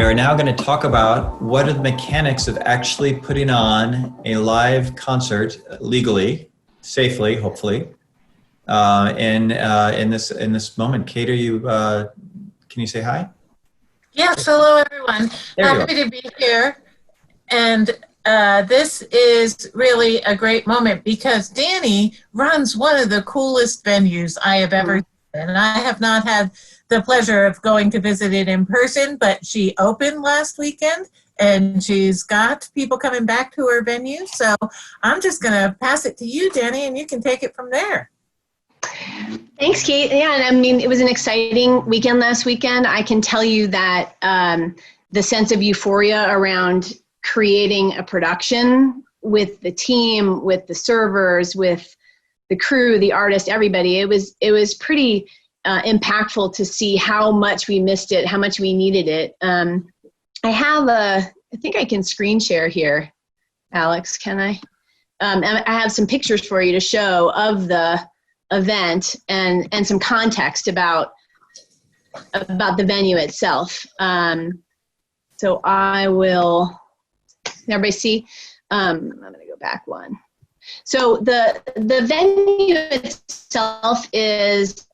are now going to talk about what are the mechanics of actually putting on a live concert legally, safely, hopefully. In this moment, Kate, can you say hi? Yes, hello everyone. Happy to be here. And this is really a great moment because Dani runs one of the coolest venues I have ever seen. And I have not had the pleasure of going to visit it in person, but she opened last weekend and she's got people coming back to her venue. So I'm just going to pass it to you, Dani, and you can take it from there. Thanks, Kate. Yeah, and I mean, it was an exciting weekend last weekend. I can tell you that the sense of euphoria around creating a production with the team, with the servers, with the crew, the artist, everybody, it was pretty impactful to see how much we missed it, how much we needed it. I think I can screen share here, Alex, can I? I have some pictures for you to show of the event and some context about the venue itself. So I will, everybody see? I'm going to go back one. So the venue itself is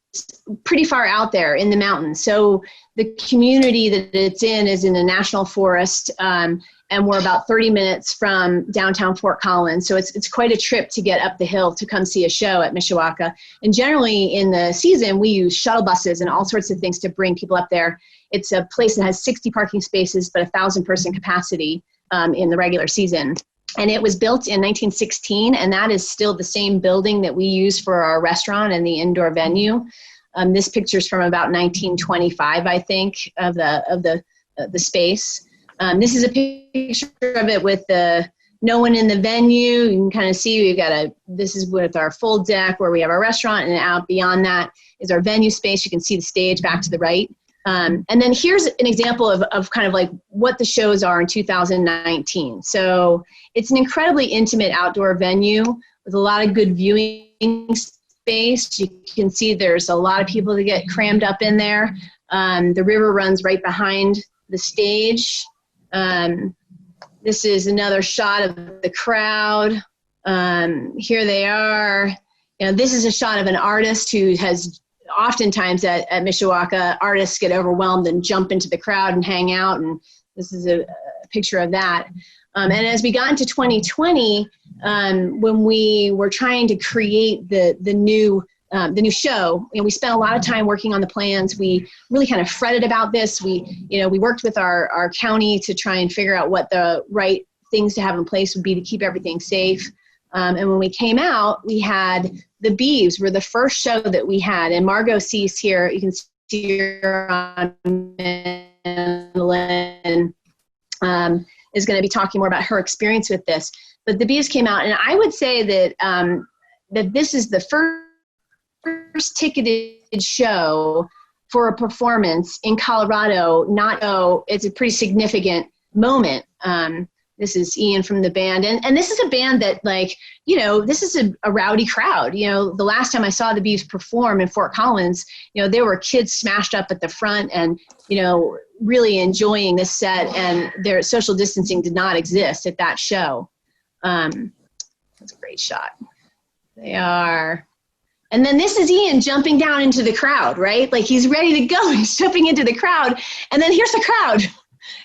pretty far out there in the mountains. So the community that it's in is in a national forest, and we're about 30 minutes from downtown Fort Collins. So it's quite a trip to get up the hill to come see a show at Mishawaka. And generally in the season, we use shuttle buses and all sorts of things to bring people up there. It's a place that has 60 parking spaces, but 1,000 person capacity in the regular season. And it was built in 1916, and that is still the same building that we use for our restaurant and the indoor venue. This picture's from about 1925, I think, of the space. This is a picture of it with no one in the venue. You can kind of see this is with our full deck where we have our restaurant, and out beyond that is our venue space. You can see the stage back to the right. And then here's an example of kind of like what the shows are in 2019. So it's an incredibly intimate outdoor venue with a lot of good viewing space. You can see there's a lot of people that get crammed up in there. The river runs right behind the stage. This is another shot of the crowd. Here they are. You know, this is a shot of an artist who has oftentimes at Mishawaka, artists get overwhelmed and jump into the crowd and hang out, and this is a picture of that. And as we got into 2020, when we were trying to create the new show, and we spent a lot of time working on the plans. We really kind of fretted about this. We worked with our county to try and figure out what the right things to have in place would be to keep everything safe. And when we came out, we had the Beeves were the first show that we had. And Margot Sease here, you can see her on mandolin, is going to be talking more about her experience with this. But the Beeves came out, and I would say that that this is the first ticketed show for a performance in Colorado. It's a pretty significant moment. This is Ian from the band. And this is a band that, this is a rowdy crowd. The last time I saw the Beeves perform in Fort Collins, there were kids smashed up at the front and, really enjoying this set, and their social distancing did not exist at that show. That's a great shot. They are. And then this is Ian jumping down into the crowd, right? Like he's ready to go. He's jumping into the crowd. And then here's the crowd.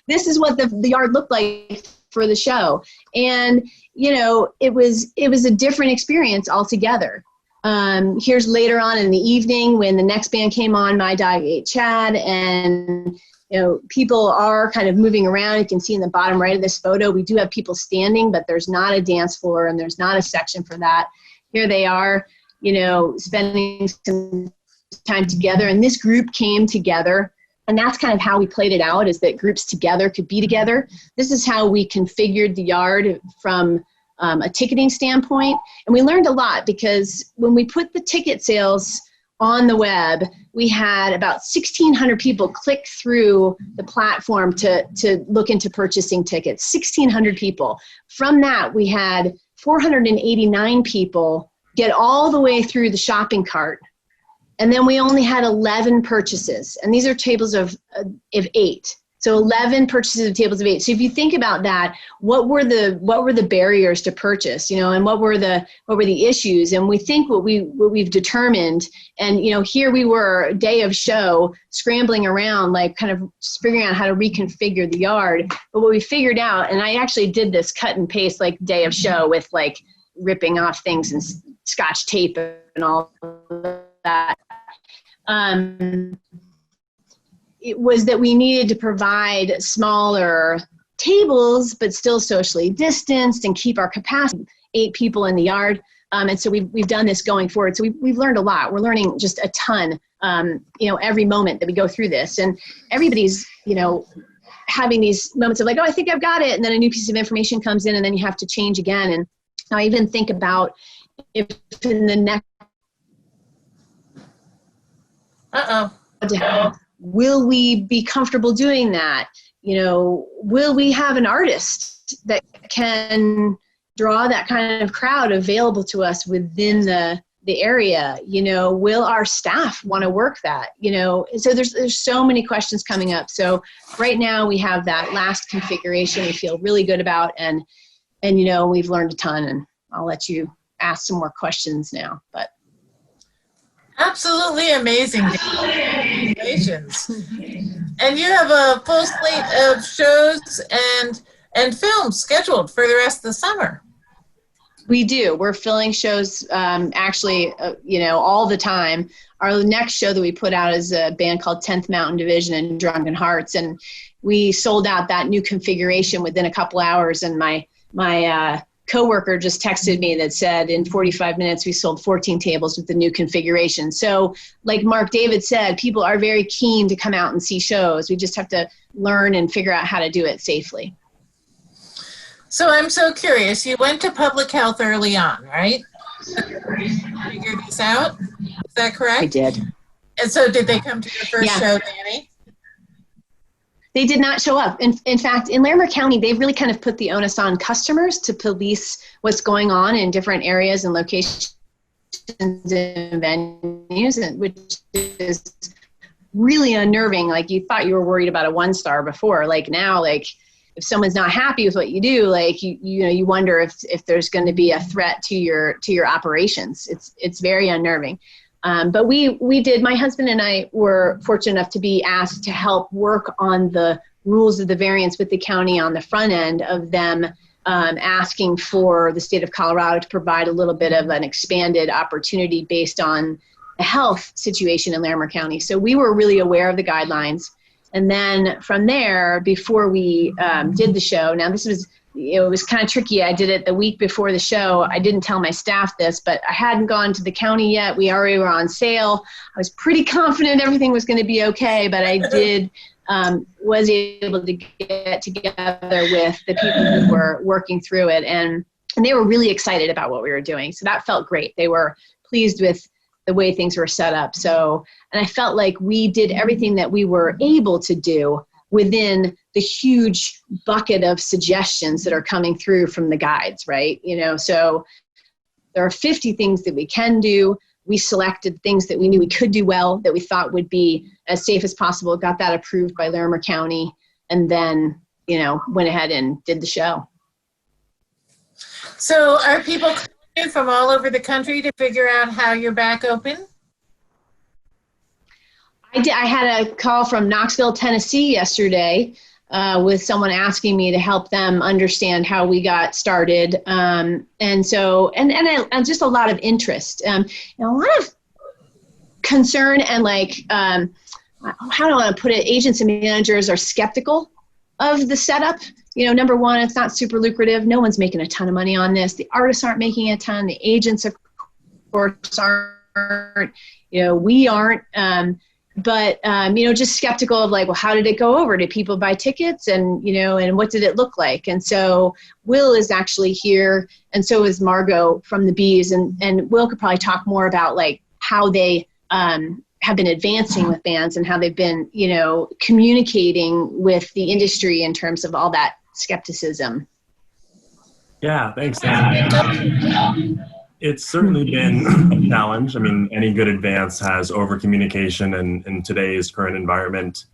This is what the yard looked like for the show. And, it was a different experience altogether. Here's later on in the evening when the next band came on, My Dog Ate Chad, and, people are kind of moving around. You can see in the bottom right of this photo, we do have people standing, but there's not a dance floor and there's not a section for that. Here they are, spending some time together, and this group came together. And that's kind of how we played it out, is that groups together could be together. This is how we configured the yard from a ticketing standpoint. And we learned a lot, because when we put the ticket sales on the web, we had about 1,600 people click through the platform to look into purchasing tickets, 1,600 people. From that, we had 489 people get all the way through the shopping cart. And then we only had 11 purchases. And these are tables of 8. So 11 purchases of tables of 8. So if you think about that, what were the barriers to purchase, and what were the issues? And we think what we've determined, and here we were, day of show, scrambling around, like kind of figuring out how to reconfigure the yard. But what we figured out, and I actually did this cut and paste like day of show with like ripping off things and Scotch tape and all of that. It was that we needed to provide smaller tables, but still socially distanced and keep our capacity, 8 people in the yard. And so we've done this going forward. So we've learned a lot. We're learning just a ton, every moment that we go through this. And everybody's, having these moments of like, oh, I think I've got it. And then a new piece of information comes in and then you have to change again. And I even think about if in the next, will we be comfortable doing that? Will we have an artist that can draw that kind of crowd available to us within the area? Will our staff want to work that? So there's so many questions coming up. So right now we have that last configuration we feel really good about, and we've learned a ton, and I'll let you ask some more questions now, but. Absolutely amazing. Congratulations. And you have a full slate of shows and films scheduled for the rest of the summer. We do. We're filling shows actually, all the time. Our next show that we put out is a band called 10th Mountain Division and Drunken Hearts. And we sold out that new configuration within a couple hours. And my coworker just texted me that said in 45 minutes we sold 14 tables with the new configuration. So like Mark Davyd said, people are very keen to come out and see shows. We just have to learn and figure out how to do it safely. So I'm so curious, you went to public health early on, right? Figure this out, is that correct? I did. And so did they come to your first show, Dani? They did not show up. In fact, in Larimer County, they've really kind of put the onus on customers to police what's going on in different areas and locations and venues, which is really unnerving. Like you thought you were worried about a 1-star before. Like now, like if someone's not happy with what you do, like you wonder if there's going to be a threat to your operations. It's very unnerving. But we did, my husband and I were fortunate enough to be asked to help work on the rules of the variance with the county on the front end of them asking for the state of Colorado to provide a little bit of an expanded opportunity based on the health situation in Larimer County. So we were really aware of the guidelines. And then from there, before we did the show, now it was kind of tricky. I did it the week before the show. I didn't tell my staff this, but I hadn't gone to the county yet. We already were on sale. I was pretty confident everything was going to be okay, but I was able to get together with the people who were working through it, and they were really excited about what we were doing. So that felt great. They were pleased with the way things were set up. And I felt like we did everything that we were able to do within the huge bucket of suggestions that are coming through from the guides, right? So there are 50 things that we can do. We selected things that we knew we could do well, that we thought would be as safe as possible, got that approved by Larimer County, and then, went ahead and did the show. So are people coming from all over the country to figure out how you're back open? I had a call from Knoxville, Tennessee yesterday with someone asking me to help them understand how we got started. And just a lot of interest, a lot of concern and how do I want to put it? Agents and managers are skeptical of the setup. Number one, it's not super lucrative. No one's making a ton of money on this. The artists aren't making a ton. The agents, of course, aren't. We aren't. But just skeptical of well, how did it go over? Did people buy tickets? And, and what did it look like? And so Will is actually here, and so is Margot from the Beeves. And Will could probably talk more about how they have been advancing with bands and how they've been, communicating with the industry in terms of all that skepticism. Yeah, thanks, Dani. It's certainly been a challenge. I mean, any good advance has over-communication in today's current environment.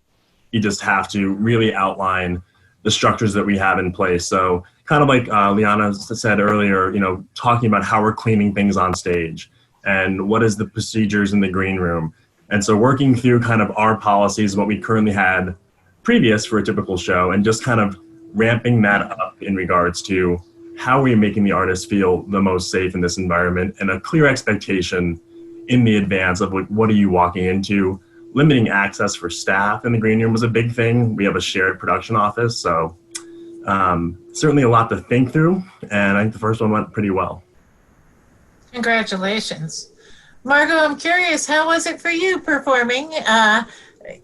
you just have to really outline the structures that we have in place. So kind of like Liana said earlier, you know, talking about how we're cleaning things on stage and what is the procedures in the green room. And so working through kind of our policies, what we currently had previous for a typical show, and just kind of ramping that up in regards to how are we making the artists feel the most safe in this environment, and a clear expectation in the advance of like, what are you walking into. Limiting access for staff in the green room was a big thing. We have a shared production office, so certainly a lot to think through, and I think the first one went pretty well. Congratulations. Margot, I'm curious, how was it for you performing,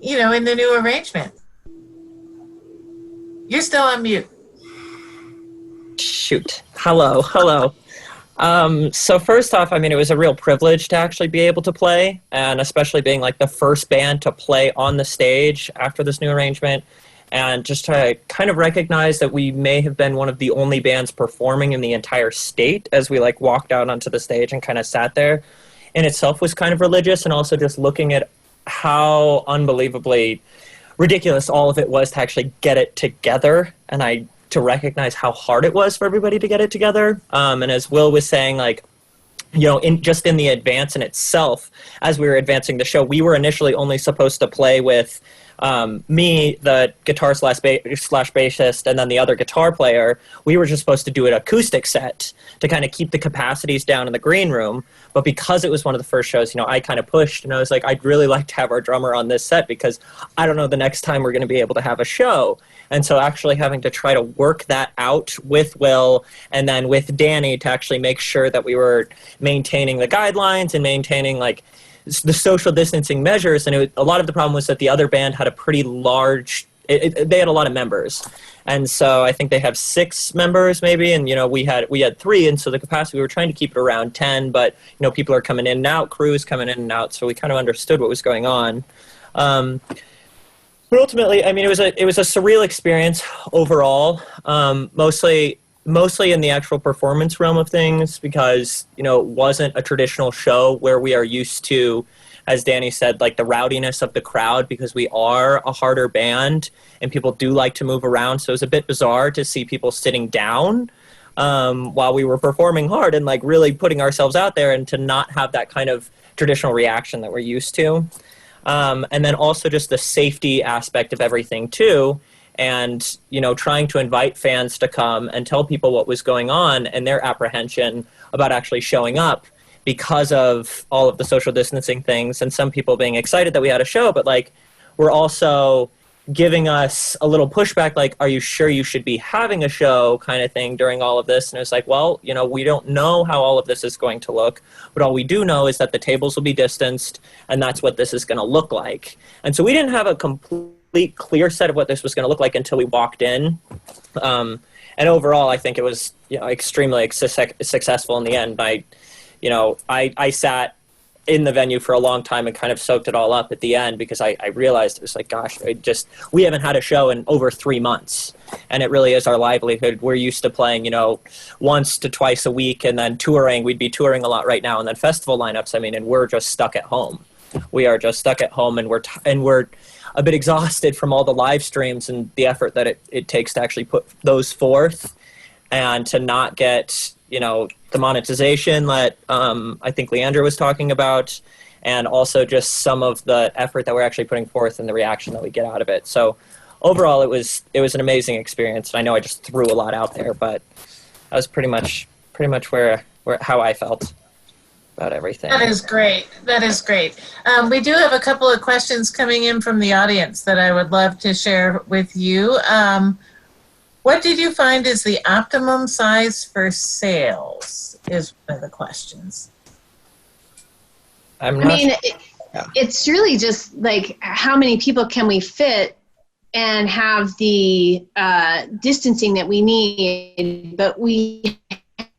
you know, in the new arrangement? You're still on mute. Shoot. Hello. So first off, I mean, it was a real privilege to actually be able to play, and especially being like the first band to play on the stage after this new arrangement, and just to kind of recognize that we may have been one of the only bands performing in the entire state as we like walked out onto the stage and kind of sat there in itself was kind of religious, and also just looking at how unbelievably ridiculous all of it was to actually get it together, and to recognize how hard it was for everybody to get it together. And as Will was saying, like, you know, in the advance in itself, as we were advancing the show, we were initially only supposed to play with me, the guitar slash bassist, and then the other guitar player. We were just supposed to do an acoustic set to kind of keep the capacities down in the green room. But because it was one of the first shows, you know, I kind of pushed, and I was like, I'd really like to have our drummer on this set because I don't know the next time we're going to be able to have a show. And so actually having to try to work that out with Will and then with Dani to actually make sure that we were maintaining the guidelines and maintaining like the social distancing measures. And a lot of the problem was that the other band had a pretty large, they had a lot of members. And so I think they have 6 members maybe, and you know we had 3, and so the capacity, we were trying to keep it around 10, but you know people are coming in and out, crews coming in and out, so we kind of understood what was going on. But ultimately, I mean, it was a surreal experience overall, mostly in the actual performance realm of things, because you know it wasn't a traditional show where we are used to, as Dani said, like the rowdiness of the crowd, because we are a harder band and people do like to move around. So it was a bit bizarre to see people sitting down while we were performing hard and like really putting ourselves out there, and to not have that kind of traditional reaction that we're used to. And then also just the safety aspect of everything too. And, you know, trying to invite fans to come and tell people what was going on and their apprehension about actually showing up because of all of the social distancing things, and some people being excited that we had a show, but like we're also giving us a little pushback, like, are you sure you should be having a show kind of thing during all of this? And it was like, well, you know, we don't know how all of this is going to look, but all we do know is that the tables will be distanced, and that's what this is going to look like. And so we didn't have a complete clear set of what this was going to look like until we walked in. And overall, I think it was, you know, extremely successful in the end. I sat in the venue for a long time and kind of soaked it all up at the end, because I realized it was like, gosh, we haven't had a show in over 3 months, and it really is our livelihood. We're used to playing, you know, once to twice a week, and then touring. We'd be touring a lot right now, and then festival lineups. I mean, and we're just stuck at home. We are just stuck at home, and we're a bit exhausted from all the live streams and the effort that it takes to actually put those forth, and to not get, you know, the monetization that I think Leandra was talking about, and also just some of the effort that we're actually putting forth and the reaction that we get out of it. So overall, it was an amazing experience. I know I just threw a lot out there, but that was pretty much where how I felt about everything. That is great. We do have a couple of questions coming in from the audience that I would love to share with you. What did you find is the optimum size for sales is one of the questions. It's really just like how many people can we fit and have the distancing that we need, but we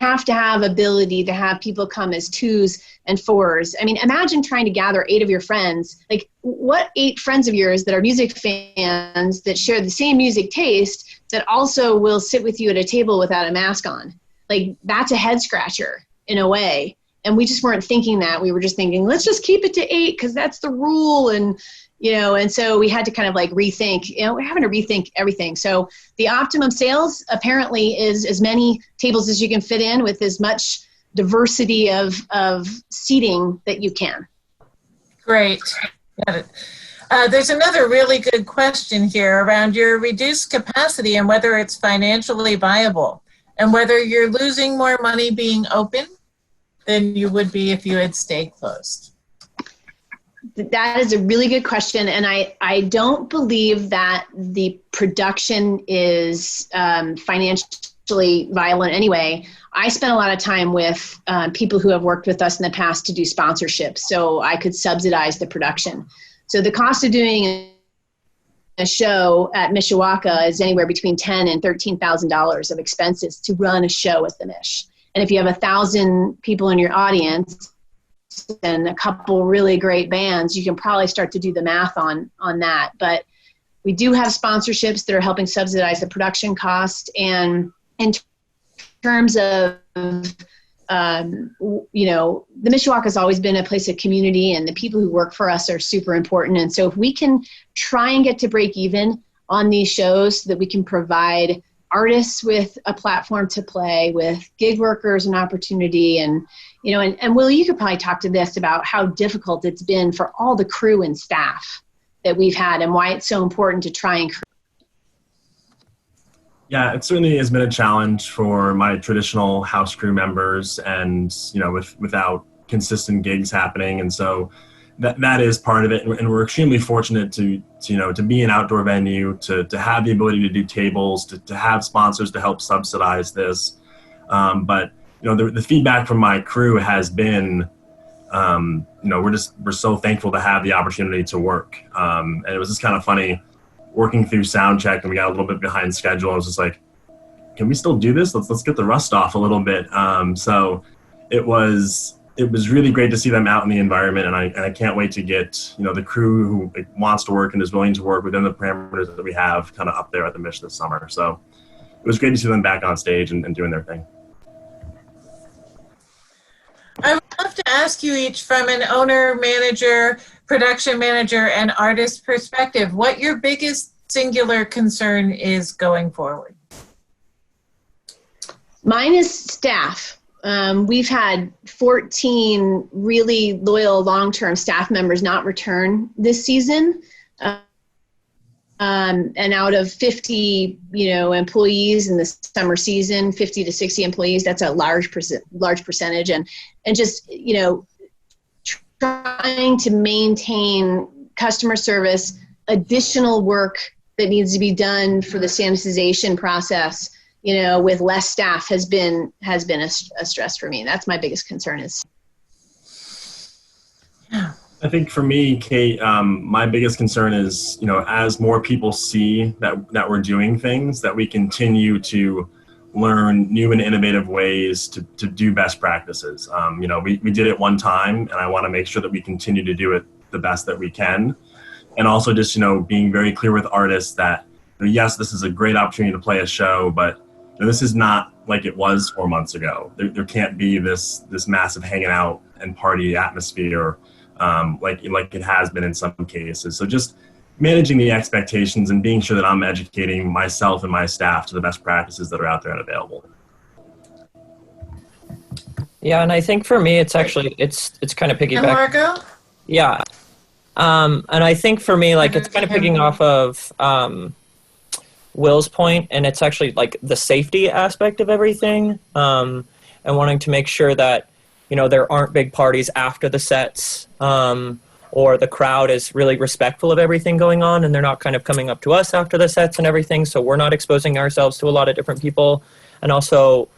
have to have ability to have people come as 2s and 4s. I mean, imagine trying to gather 8 of your friends. Like, what 8 friends of yours that are music fans that share the same music taste that also will sit with you at a table without a mask on? Like, that's a head scratcher in a way. and we just weren't thinking that. We were just thinking, let's just keep it to 8 because that's the rule. And, and so we had to kind of like rethink, we're having to rethink everything. So the optimum sales apparently is as many tables as you can fit in with as much diversity of seating that you can. Great. Got it. There's another really good question here around your reduced capacity and whether it's financially viable and whether you're losing more money being open than you would be if you had stayed closed. That is a really good question. And I don't believe that the production is financially violent anyway. I spent a lot of time with people who have worked with us in the past to do sponsorships, so I could subsidize the production. So the cost of doing a show at Mishawaka is anywhere between $10,000 and $13,000 of expenses to run a show at the Mish. And if you have 1,000 people in your audience and a couple really great bands, you can probably start to do the math on that. But we do have sponsorships that are helping subsidize the production cost. And in terms of, the Mishawaka has always been a place of community, and the people who work for us are super important. And so if we can try and get to break even on these shows so that we can provide artists with a platform to play, with gig workers an opportunity, and Will, you could probably talk to this about how difficult it's been for all the crew and staff that we've had and why it's so important to try and create. Yeah, it certainly has been a challenge for my traditional house crew members, and without consistent gigs happening, and so that is part of it. And we're extremely fortunate to be an outdoor venue, to have the ability to do tables, to have sponsors to help subsidize this. But the feedback from my crew has been, we're so thankful to have the opportunity to work. And it was just kind of funny working through sound check, and we got a little bit behind schedule. I was just like, can we still do this? Let's get the rust off a little bit. So it was really great to see them out in the environment, and I can't wait to get the crew who wants to work and is willing to work within the parameters that we have kind of up there at the Mish this summer. So it was great to see them back on stage and doing their thing. I would love to ask you each, from an owner, manager, production manager, and artist perspective, what your biggest singular concern is going forward. Mine is staff. We've had 14 really loyal long-term staff members not return this season. And out of 50, employees in the summer season, 50 to 60 employees, that's a large percentage. And just, trying to maintain customer service, additional work that needs to be done for the sanitization process, with less staff has been a stress for me. That's my biggest concern is. Yeah. I think for me, Kate, my biggest concern is, as more people see that we're doing things, that we continue to learn new and innovative ways to do best practices. We did it one time, and I want to make sure that we continue to do it the best that we can. And also just, being very clear with artists that, yes, this is a great opportunity to play a show, but this is not like it was 4 months ago. There can't be this massive hanging out and party atmosphere like it has been in some cases. So just managing the expectations and being sure that I'm educating myself and my staff to the best practices that are out there and available. Yeah, and I think for me, it's actually, it's kind of piggyback. And Margot? Yeah. And I think for me, it's kind of picking off of Will's point, and it's actually like the safety aspect of everything, and wanting to make sure that, there aren't big parties after the sets, or the crowd is really respectful of everything going on, and they're not kind of coming up to us after the sets and everything, so we're not exposing ourselves to a lot of different people. And also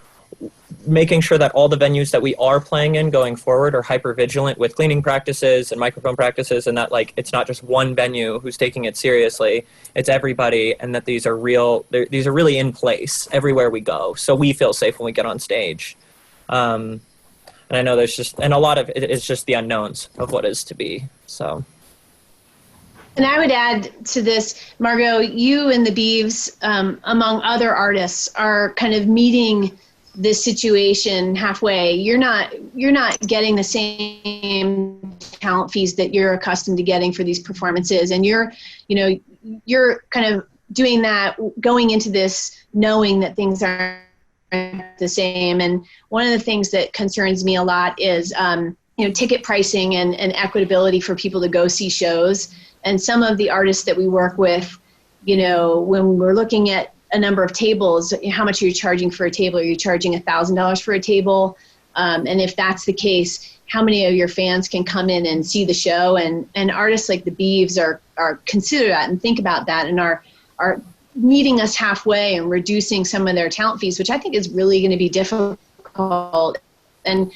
making sure that all the venues that we are playing in going forward are hyper vigilant with cleaning practices and microphone practices, and that it's not just one venue who's taking it seriously, it's everybody, and that these are really in place everywhere we go, so we feel safe when we get on stage. And I know and a lot of it is just the unknowns of what is to be, so. And I would add to this, Margot, you and the Beeves, among other artists, are kind of meeting this situation halfway, you're not getting the same talent fees that you're accustomed to getting for these performances, and you're kind of doing that going into this knowing that things aren't the same. And one of the things that concerns me a lot is ticket pricing and equitability for people to go see shows. And some of the artists that we work with, when we're looking at a number of tables, how much are you charging for a table? Are you charging $1,000 for a table? And if that's the case, how many of your fans can come in and see the show? And artists like the Beeves are consider that and think about that, and are meeting us halfway and reducing some of their talent fees, which I think is really going to be difficult. And,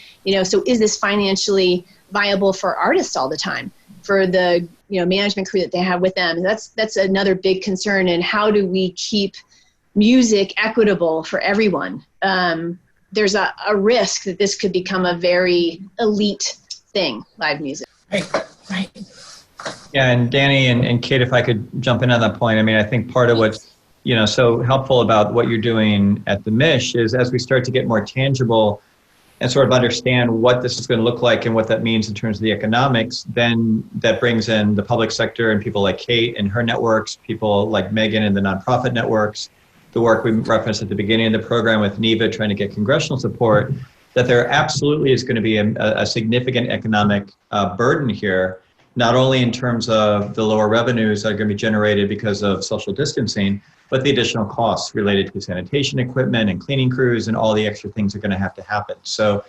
so is this financially viable for artists all the time, for the, management crew that they have with them? That's another big concern. And how do we keep music equitable for everyone? There's a risk that this could become a very elite thing, live music. Right. Yeah, and Dani and Kate, if I could jump in on that point, I think part of what's so helpful about what you're doing at the Mish is, as we start to get more tangible and sort of understand what this is going to look like and what that means in terms of the economics, then that brings in the public sector and people like Kate and her networks, people like Megan and the nonprofit networks, the work we referenced at the beginning of the program with NIVA trying to get congressional support, that there absolutely is going to be a significant economic burden here, not only in terms of the lower revenues that are going to be generated because of social distancing, but the additional costs related to sanitation equipment and cleaning crews and all the extra things are going to have to happen. So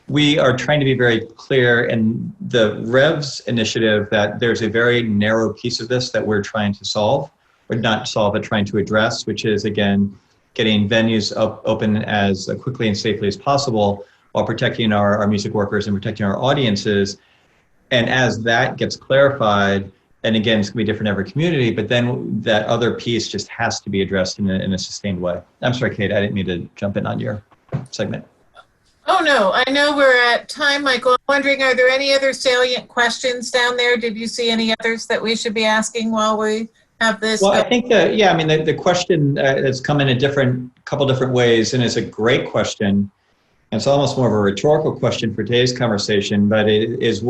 we are trying to be very clear in the REVS initiative that there's a very narrow piece of this that we're trying to solve, or not solve, but trying to address, which is, again, getting venues open as quickly and safely as possible while protecting our music workers and protecting our audiences. And as that gets clarified, and again, it's going to be different in every community, but then that other piece just has to be addressed in a sustained way. I'm sorry, Kate, I didn't mean to jump in on your segment. Oh, no, I know we're at time, Michael. I'm wondering, are there any other salient questions down there? Did you see any others that we should be asking while we have this? Well, I think that, the question has come in a couple different ways, and it's a great question. It's almost more of a rhetorical question for today's conversation, but it is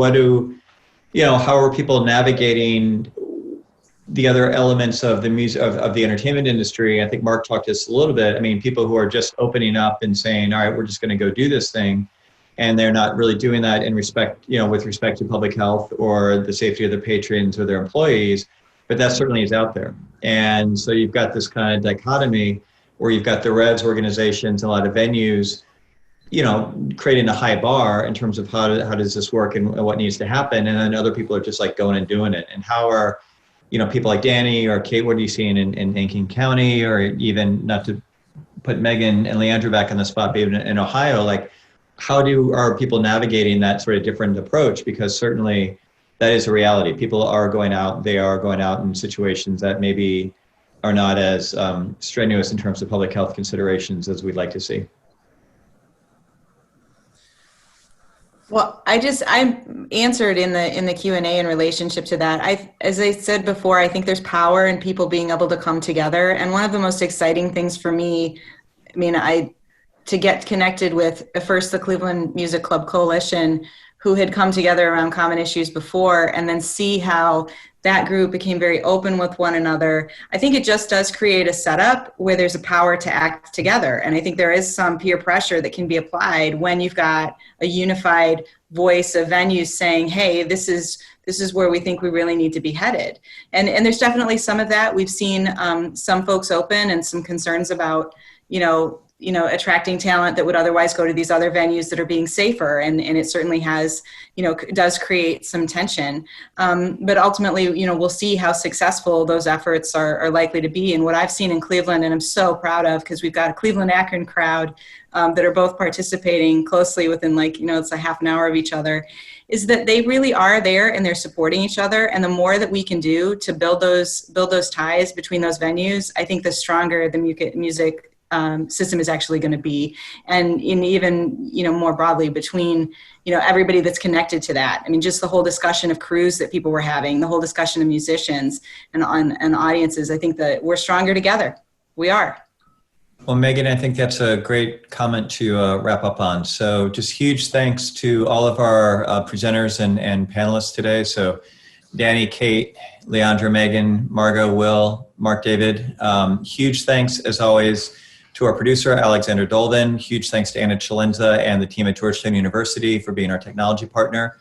how are people navigating the other elements of the music, of the entertainment industry? I think Mark talked to us a little bit. People who are just opening up and saying, all right, we're just going to go do this thing. And they're not really doing that with respect to public health or the safety of their patrons or their employees, but that certainly is out there. And so you've got this kind of dichotomy where you've got the REVS organizations and a lot of venues creating a high bar in terms of how does this work and what needs to happen. And then other people are just like going and doing it. And how are, people like Dani or Kate, what are you seeing in King County, or even, not to put Megan and Leandra back on the spot, but even in Ohio, like how are people navigating that sort of different approach? Because certainly that is a reality. People are going out, they are going out in situations that maybe are not as strenuous in terms of public health considerations as we'd like to see. Well, I answered in the Q&A in relationship to that. As I said before, I think there's power in people being able to come together. And one of the most exciting things for me, to get connected with first the Cleveland Music Club Coalition, who had come together around common issues before, and then see how that group became very open with one another. I think it just does create a setup where there's a power to act together. And I think there is some peer pressure that can be applied when you've got a unified voice of venues saying, hey, this is where we think we really need to be headed. And there's definitely some of that. We've seen some folks open and some concerns about, attracting talent that would otherwise go to these other venues that are being safer. And it certainly has, does create some tension. But ultimately, we'll see how successful those efforts are likely to be. And what I've seen in Cleveland, and I'm so proud of, because we've got a Cleveland-Akron crowd that are both participating closely within it's a half an hour of each other, is that they really are there and they're supporting each other. And the more that we can do to build those ties between those venues, I think the stronger the music system is actually going to be. And even more broadly between everybody that's connected to that. Just the whole discussion of crews that people were having, the whole discussion of musicians and audiences. I think that we're stronger together. We are. Well, Megan, I think that's a great comment to wrap up on. So just huge thanks to all of our presenters and panelists today. So Dani, Kate, Leandra, Megan, Margot, Will, Mark, David. Huge thanks, as always, to our producer, Alexander Dolden. Huge thanks to Anna Chalenza and the team at Georgetown University for being our technology partner.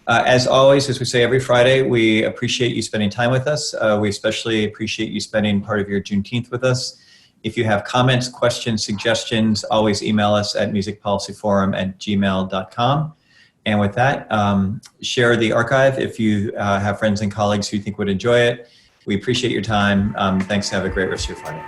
As always, as we say every Friday, we appreciate you spending time with us. We especially appreciate you spending part of your Juneteenth with us. If you have comments, questions, suggestions, always email us at musicpolicyforum@gmail.com. And with that, share the archive if you have friends and colleagues who you think would enjoy it. We appreciate your time. Thanks. Have a great rest of your Friday.